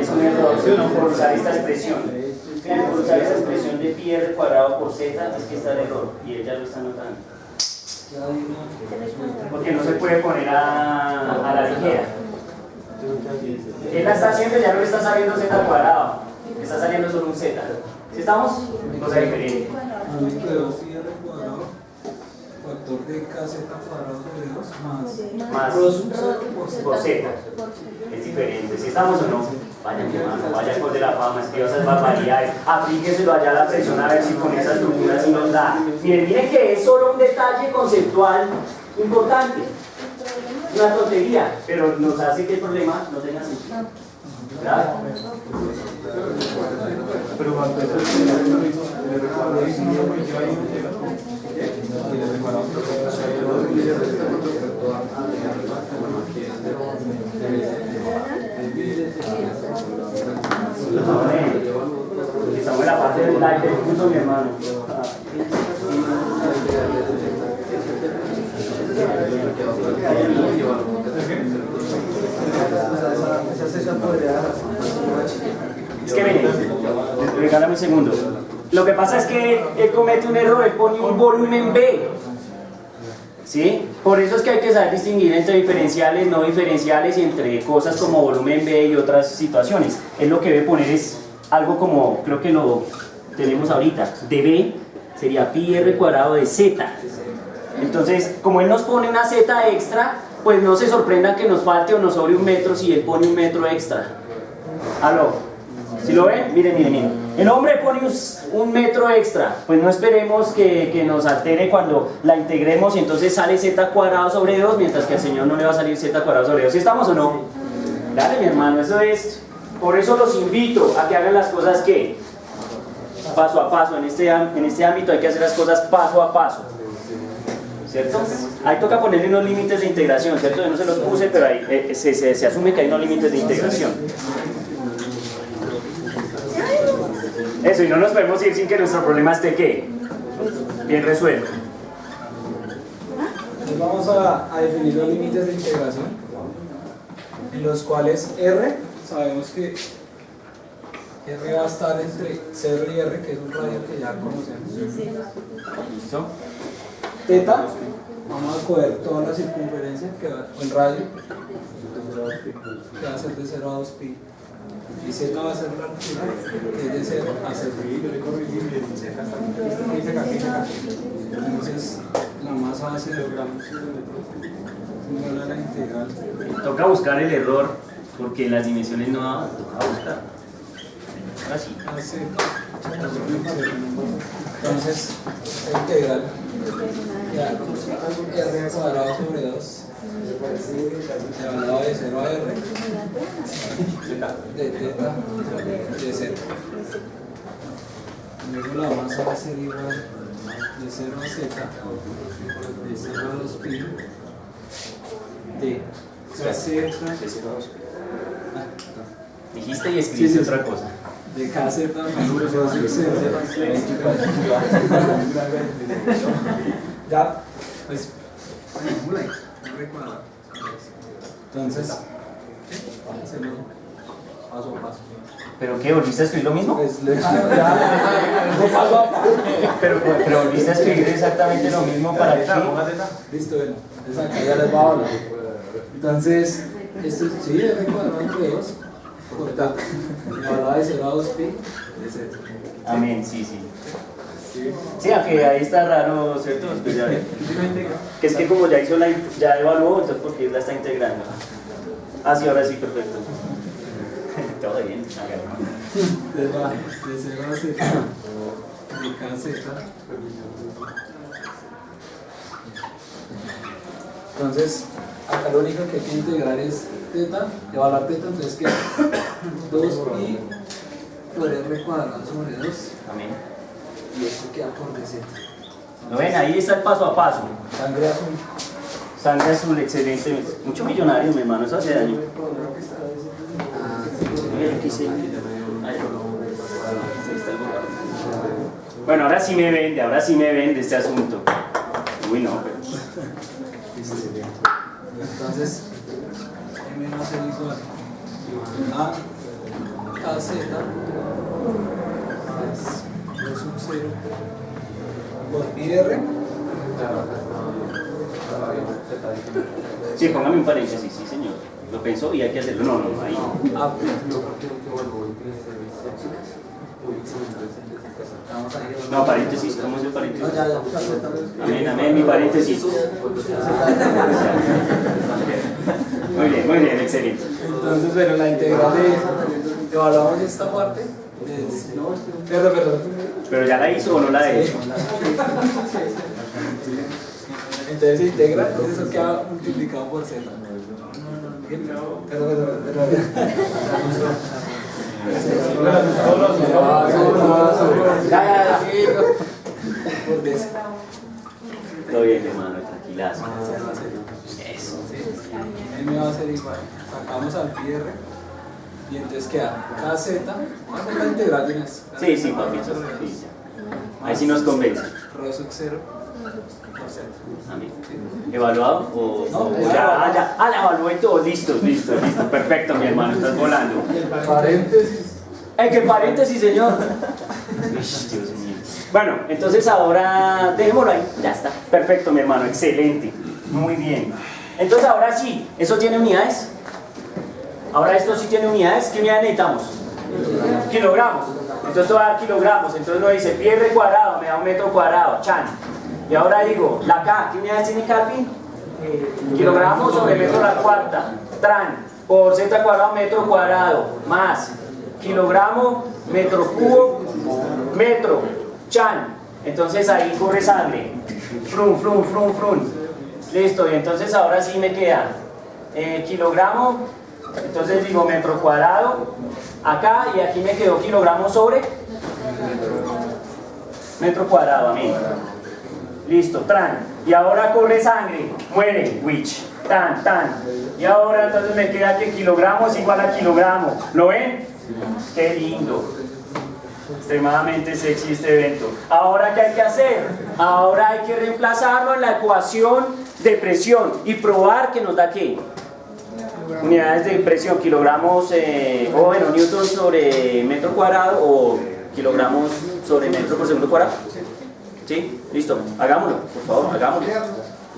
Es un error por usar esta expresión. Por usar esa expresión de pi r cuadrado por z, es que está el error y ella lo está notando. Porque no se puede poner a la ligera. Él la está haciendo y ya no le está saliendo z al cuadrado, le está saliendo solo un z. ¿Sí estamos? Cosa diferente. Factor de kz cuadrado sobre 2 más por z. Es diferente. ¿Sí estamos o no? Vaya mi hermano, vaya por de la fama, escriba esas barbaridades, aplíqueselo allá a la presión a ver si con esa estructura sí nos da. Miren que es solo un detalle conceptual importante. Una tontería, pero nos hace que el problema no tenga sentido. ¿Verdad? Pero cuando eso le recuerdo y estamos en la parte del live del curso, mi hermano. Es que miren, regálame un segundo. Lo que pasa es que él comete un error, él pone un volumen B. ¿Sí? Por eso es que hay que saber distinguir entre diferenciales, no diferenciales y entre cosas como volumen B y otras situaciones. Él lo que debe poner es algo como, creo que lo tenemos ahorita, de B sería pi r cuadrado de z. Entonces, como él nos pone una z extra, pues no se sorprendan que nos falte o nos sobre un metro si él pone un metro extra. ¿Aló? ¿Sí lo ven? Miren. El hombre pone un metro extra, pues no esperemos que nos altere cuando la integremos y entonces sale z cuadrado sobre 2, mientras que al señor no le va a salir z cuadrado sobre 2. ¿Sí estamos o no? Dale, mi hermano, eso es. Por eso los invito a que hagan las cosas que paso a paso. En este ámbito hay que hacer las cosas paso a paso. ¿Cierto? Ahí toca ponerle unos límites de integración, ¿cierto? Yo no se los puse, pero ahí se asume que hay unos límites de integración. Eso, y no nos podemos ir sin que nuestro problema esté, ¿qué? Bien resuelto. Entonces vamos a definir los límites de integración, en los cuales R, sabemos que R va a estar entre 0 y R, que es un radio que ya conocemos. ¿Listo? Teta, vamos a coger toda la circunferencia, que va, o el radio, que va a ser de 0 a 2pi. Y z va a ser la altura, que es de 0 a 0. Entonces, la masa va a ser igual a la integral. Toca buscar el error, porque las dimensiones no daban, toca buscar. Ahora sí. Entonces, la integral ya r cuadrado sobre 2 elevado de 0 a r de teta de 0. la masa va a ser igual de 0 a z, de 0 a 2pi, de kz, De 0 a 2. Dijiste y escribiste Sí, sí, sí. otra cosa. de kz menos rho sub 0. Ya, pues, entonces, hacemos paso a paso. ¿Pero qué? ¿Volviste a escribir lo mismo? Pues, paso a paso. Pero volviste a escribir exactamente lo mismo para qué. Listo, bueno, entonces acá ya les va a hablar. Entonces, esto sí, f cuadrado entre 2 por teta, igual de 0 a 2pi de z. Amén, sí, sí. Sí, aunque ahí está raro, ¿cierto? Pues ya ven. Que es que como ya hizo ya evaluó, entonces porque la está integrando. Ah, sí, ahora sí, perfecto. Todo bien, Entonces va de 0 a z, de kz. Entonces, acá lo único que hay que integrar es teta, evaluar teta, entonces queda 2pi por r cuadrado sobre 2, Amén. y esto queda por dz. ¿Lo ven? Ahí está el paso a paso. Sangre azul. Sangre azul, excelente. Mucho millonario, mi hermano, eso hace daño. Bueno, ahora sí me vende este asunto. Uy, no, pero... Entonces, m va a ser igual a kz más rho sub 0 por pi r. Sí, póngame un paréntesis, sí, señor. Lo pensó y hay que hacerlo. No, ahí. A No, paréntesis, ¿cómo es el paréntesis? no, ya. Amén, mi paréntesis. Muy bien, excelente. Entonces, bueno, la integral de evaluamos esta parte. Perdón. ¿Pero ya la hizo o no la ha hecho? Entonces se integra, entonces eso queda multiplicado por z. Ya. Por dz. Todo bien, hermano, tranquilazo. Eso. M va a ser igual. Sacamos al pi r y entonces queda kz. Vamos a hacer la integral de una vez. Sí, papi. Sí. Ahí sí nos convence. Rho sub 0 por z. Amén. ¿Evaluado? ¿O No, ya la evalué todo. Listo. Perfecto, mi hermano, estás volando. Paréntesis. ¡Qué paréntesis, señor! Dios mío. Bueno, entonces ahora dejémoslo ahí. Ya está. Perfecto, mi hermano. Excelente. Muy bien. Entonces ahora sí, ¿eso tiene unidades? Ahora esto sí tiene unidades. ¿Qué unidades necesitamos? Kilogramos. Entonces esto va a dar kilogramos. Entonces uno dice pi r cuadrado me da un metro cuadrado. Chan. Y ahora digo, la K, ¿qué unidades tiene Calvin? Kilogramos sobre metro a la cuarta. Tran. Por z cuadrado metro cuadrado. Más. Kilogramo, metro cubo, metro. Chan. Entonces ahí corre sangre. Frun. Listo. Y entonces ahora sí me queda kilogramo. Entonces digo metro cuadrado. Acá y aquí me quedó kilogramo sobre metro cuadrado. Amén. Listo, tran. Y ahora corre sangre, muere, witch. Tan. Y ahora entonces me queda que kilogramo es igual a kilogramo. ¿Lo ven? Qué lindo. Extremadamente sexy este evento. Ahora, ¿qué hay que hacer? Ahora hay que reemplazarlo en la ecuación de presión y probar que nos da ¿qué? Unidades de presión, kilogramos, newton sobre metro cuadrado o kilogramos sobre metro por segundo cuadrado. ¿Sí? Listo, hagámoslo, por favor, hagámoslo.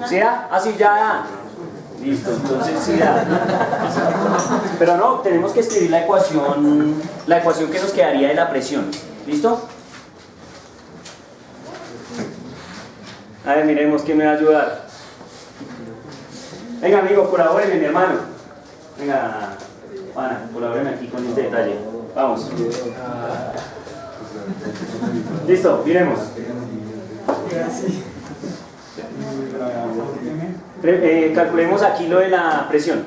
¿Sí da? Así ya da. Listo, entonces sí da. Pero no, tenemos que escribir la ecuación que nos quedaría de la presión. ¿Listo? A ver, miremos quién me va a ayudar. Venga, amigo, colabóreme, mi hermano. Venga, Juana, colabóreme aquí con este detalle. Vamos. Listo, miremos. Calculemos aquí lo de la presión.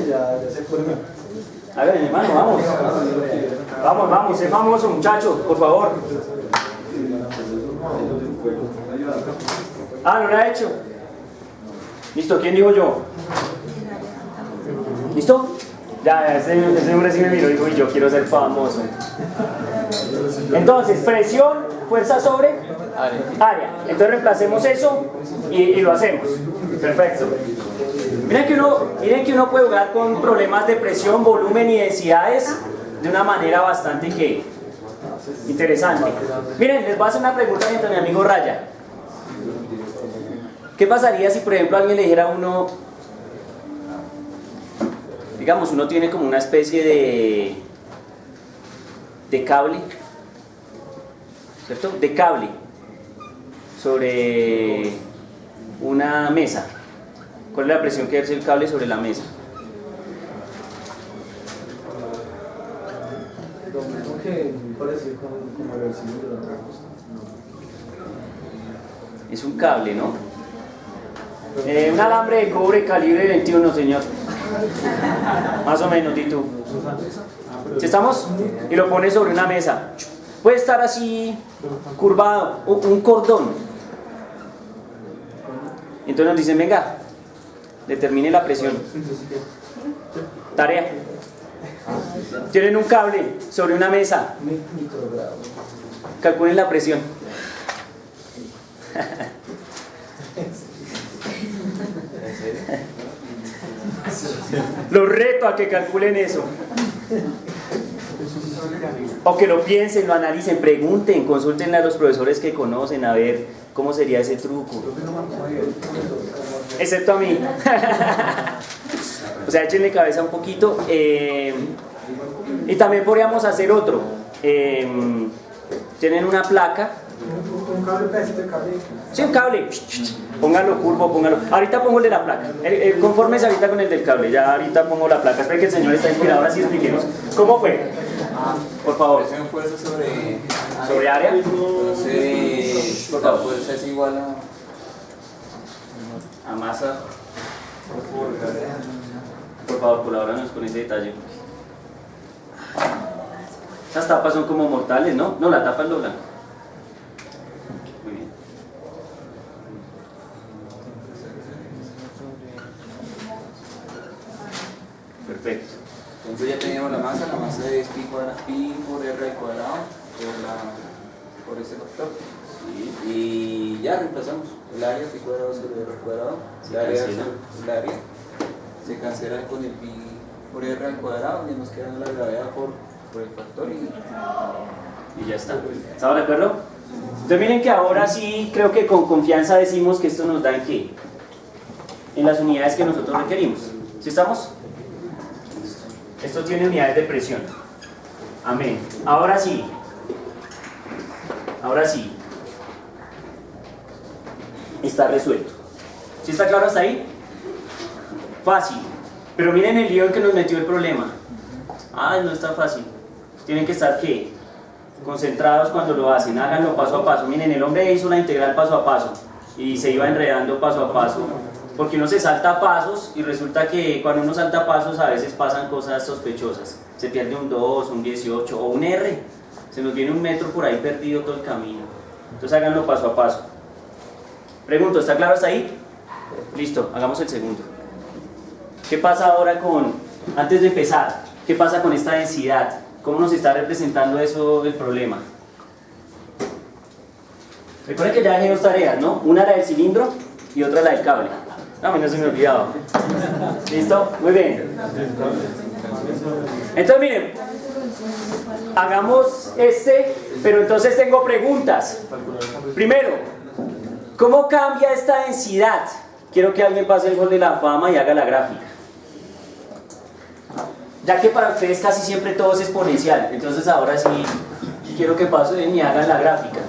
Ya A ver, hermano, vamos. Vamos, sé famoso, muchacho, por favor. Ah, no lo ha hecho. Listo, ¿quién dijo yo? ¿Listo? Ya, ese hombre sí me miró y dijo, y yo quiero ser famoso. Entonces, presión, fuerza sobre área. Entonces reemplacemos eso y lo hacemos. Perfecto. Miren que uno puede jugar con problemas de presión, volumen y densidades de una manera bastante interesante. Miren, les voy a hacer una pregunta a mi amigo Raya. ¿Qué pasaría si, por ejemplo, alguien le dijera a uno, digamos, uno tiene como una especie de cable, ¿cierto? De cable sobre una mesa. ¿Cuál es la presión que ejerce el cable sobre la mesa? Lo mismo que parecido como el cilindro de la costa. Es un cable, ¿no? Un alambre de cobre calibre 21, señor. Más o menos, di tú. Si estamos y lo pones sobre una mesa, puede estar así curvado, un cordón. Entonces nos dicen, venga, determine la presión. Tarea. Tienen un cable sobre una mesa. Calculen la presión. Los reto a que calculen eso. O que lo piensen, lo analicen, pregunten, consulten a los profesores que conocen a ver cómo sería ese truco. Excepto a mí. O sea, échenle cabeza un poquito. Y también podríamos hacer otro. Tienen una placa. Un cable pedacito de cable. Sí, un cable. Póngalo curvo, póngalo. Ahorita pongo el de la placa. Confórmese ahorita con el del cable. Ya ahorita pongo la placa. Espera que el señor está inspirado. Ahora sí expliquemos. ¿Cómo fue? Por favor. Presión fuerza ¿Sobre área? Entonces, la fuerza es igual A masa. Por favor, colabóranos con ese detalle. Esas tapas son como mortales, ¿no? No, la tapa es lo blanco. Muy bien. Perfecto. Entonces ya teníamos la masa es pi por r al cuadrado por este factor. Sí. Y ya reemplazamos el área pi cuadrado sobre r al cuadrado. El área se cancela con el pi por r al cuadrado y nos queda la gravedad por el factor y ya está. ¿Estamos de acuerdo? Entonces miren que ahora sí creo que con confianza decimos que esto nos da en qué? En las unidades que nosotros requerimos. ¿Sí estamos? Esto tiene unidades de presión. Amén. Ahora sí. Está resuelto. ¿Sí está claro hasta ahí? Fácil. Pero miren el lío en que nos metió el problema. No está fácil. Tienen que estar ¿qué? Concentrados cuando lo hacen. Háganlo paso a paso. Miren, el hombre hizo la integral paso a paso y se iba enredando paso a paso. Porque uno se salta pasos y resulta que cuando uno salta pasos a veces pasan cosas sospechosas. Se pierde un 2, un 18 o un R. Se nos viene un metro por ahí perdido todo el camino. Entonces háganlo paso a paso. Pregunto, ¿está claro hasta ahí? Listo, hagamos el segundo. ¿Qué pasa ahora antes de empezar, qué pasa con esta densidad? ¿Cómo nos está representando eso el problema? Recuerden que ya dejé dos tareas, ¿no? Una la del cilindro y otra la del cable. No se me olvidaba. ¿Listo? Muy bien. Entonces miren, hagamos pero entonces tengo preguntas. Primero, ¿cómo cambia esta densidad? Quiero que alguien pase el gol de la fama y haga la gráfica. Ya que para ustedes casi siempre todo es exponencial, entonces ahora sí quiero que pasen y hagan la gráfica.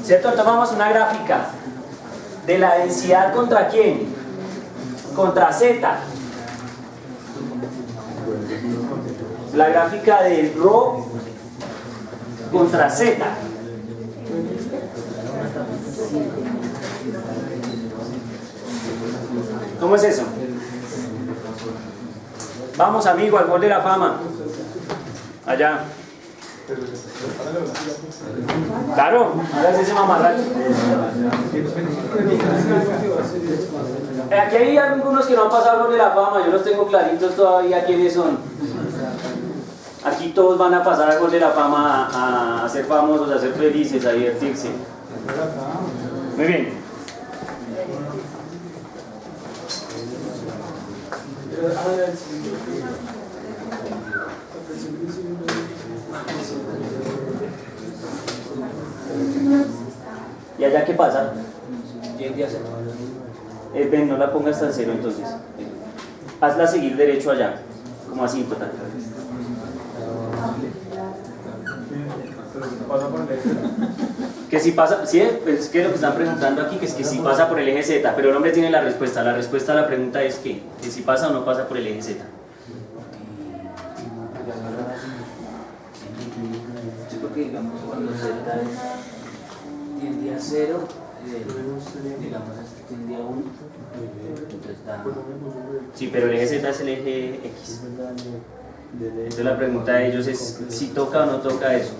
¿Cierto? Tomamos una gráfica de la densidad contra quién? Contra Z. La gráfica de ρ contra Z. ¿Cómo es eso? Vamos, amigo, al gol de la fama. Allá. Claro, ahora es ese mamarracho. Aquí hay algunos que no han pasado al gol de la fama, yo los tengo claritos todavía quiénes son. Aquí todos van a pasar al gol de la fama a ser famosos, a ser felices, a divertirse. Muy bien. ¿Y allá qué pasa? Ven, no la pongas hasta el cero entonces. Hazla seguir derecho allá, como así, total. Que si pasa, sí, es que lo que están preguntando aquí, que es que si pasa por el eje Z, pero el hombre tiene la respuesta a la pregunta es que si pasa o no pasa por el eje Z. Sí, porque digamos cuando Z tiende a 0, digamos este tiende a 1, entonces da... Sí, pero el eje Z es el eje X. Entonces la pregunta de ellos es si toca o no toca eso.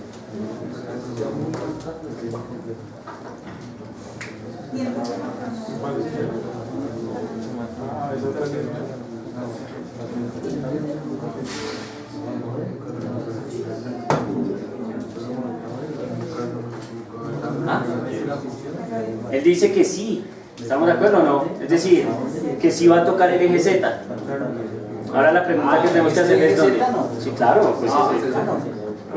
¿Ah? Él dice que sí, ¿estamos de acuerdo o no? Es decir, que sí va a tocar el eje Z. Ahora la pregunta que tenemos que hacer es ¿dónde? Sí, claro, pues por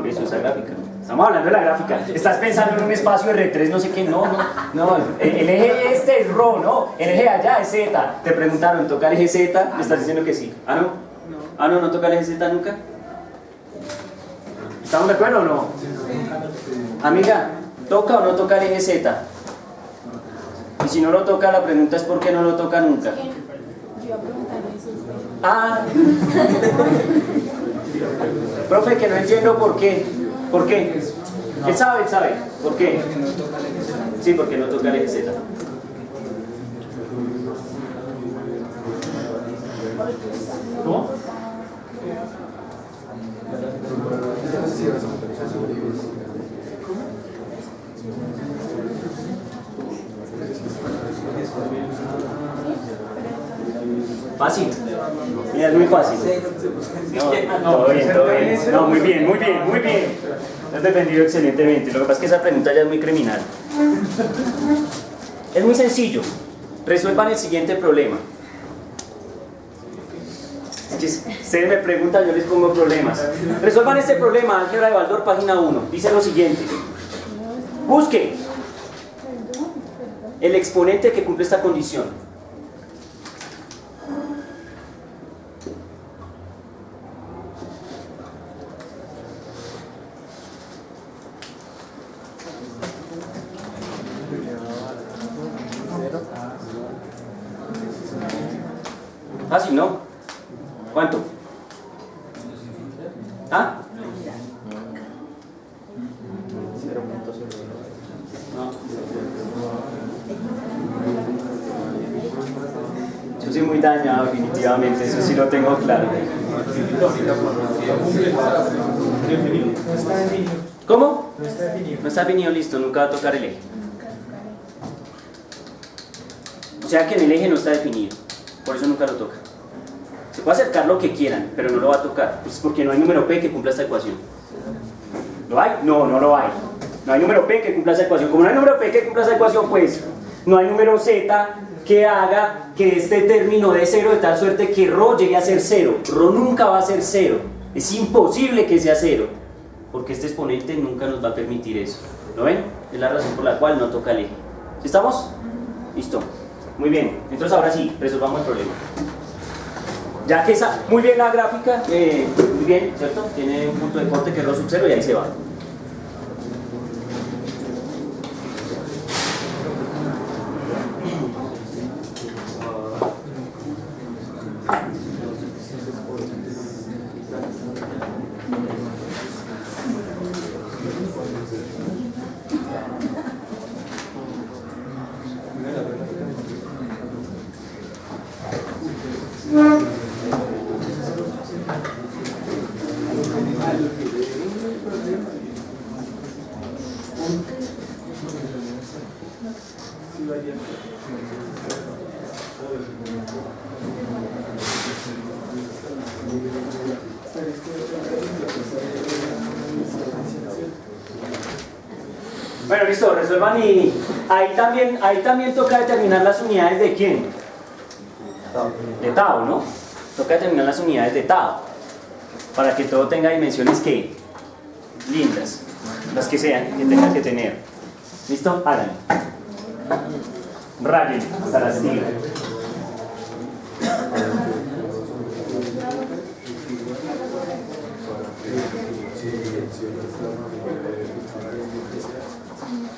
eso esa gráfica. Estamos hablando de la gráfica. Estás pensando en un espacio R3, no sé qué, no. El eje este es Rho, ¿no? El eje allá es Z. Te preguntaron, ¿toca el eje Z? Me estás diciendo que sí. ¿Ah, no? ¿Ah, no toca el eje Z nunca? ¿Estamos de acuerdo o no? Amiga, ¿toca o no toca el eje Z? Y si no lo toca, la pregunta es ¿por qué no lo toca nunca? Yo iba a preguntarle eso a usted. Ah, profe, que no entiendo por qué. ¿Por qué? Él sabe. ¿Por qué? Sí, porque no toca el eje Z. ¿Cómo? Fácil. Mira, es muy fácil. No, todo bien. No, muy bien. Lo has defendido excelentemente. Lo que pasa es que esa pregunta ya es muy criminal. Es muy sencillo. Resuelvan el siguiente problema. Es que ustedes me preguntan, yo les pongo problemas. Resuelvan este problema, álgebra de Baldor, página 1. Dice lo siguiente. Busque el exponente que cumple esta condición. Fácil, ¿no? ¿Cuánto? ¿Ah? 0.0. Yo soy muy dañado definitivamente, eso sí lo tengo claro. ¿Cómo? No está definido, listo, nunca va a tocar el eje. O sea que en el eje no está definido, por eso nunca lo toca. Se puede acercar lo que quieran, pero no lo va a tocar, pues porque no hay número P que cumpla esta ecuación. ¿Lo hay? No lo hay. No hay número P que cumpla esa ecuación. Como no hay número P que cumpla esa ecuación, pues no hay número Z que haga que este término dé 0 de tal suerte que Rho llegue a ser 0. Rho nunca va a ser 0. Es imposible que sea 0, porque este exponente nunca nos va a permitir eso. ¿Lo ven? Es la razón por la cual no toca el eje. ¿Sí estamos? Listo. Muy bien. Entonces ahora sí, resolvamos el problema. Ya que esa, muy bien la gráfica, muy bien, ¿cierto? Tiene un punto de corte que es Rho sub 0 y ahí se va. Bueno, listo, resuelvan y ahí también toca determinar las unidades de quién. De Tao, ¿no? Toca determinar las unidades de Tao para que todo tenga dimensiones que lindas, las que sean, que tengan que tener. ¿Listo? Háganlo. Rayen hasta las tigres.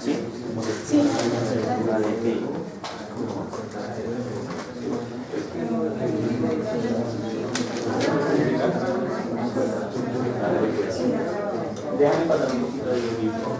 ¿Sí? Sí. Vale, ok. Déjame pasar un poquito de tiempo.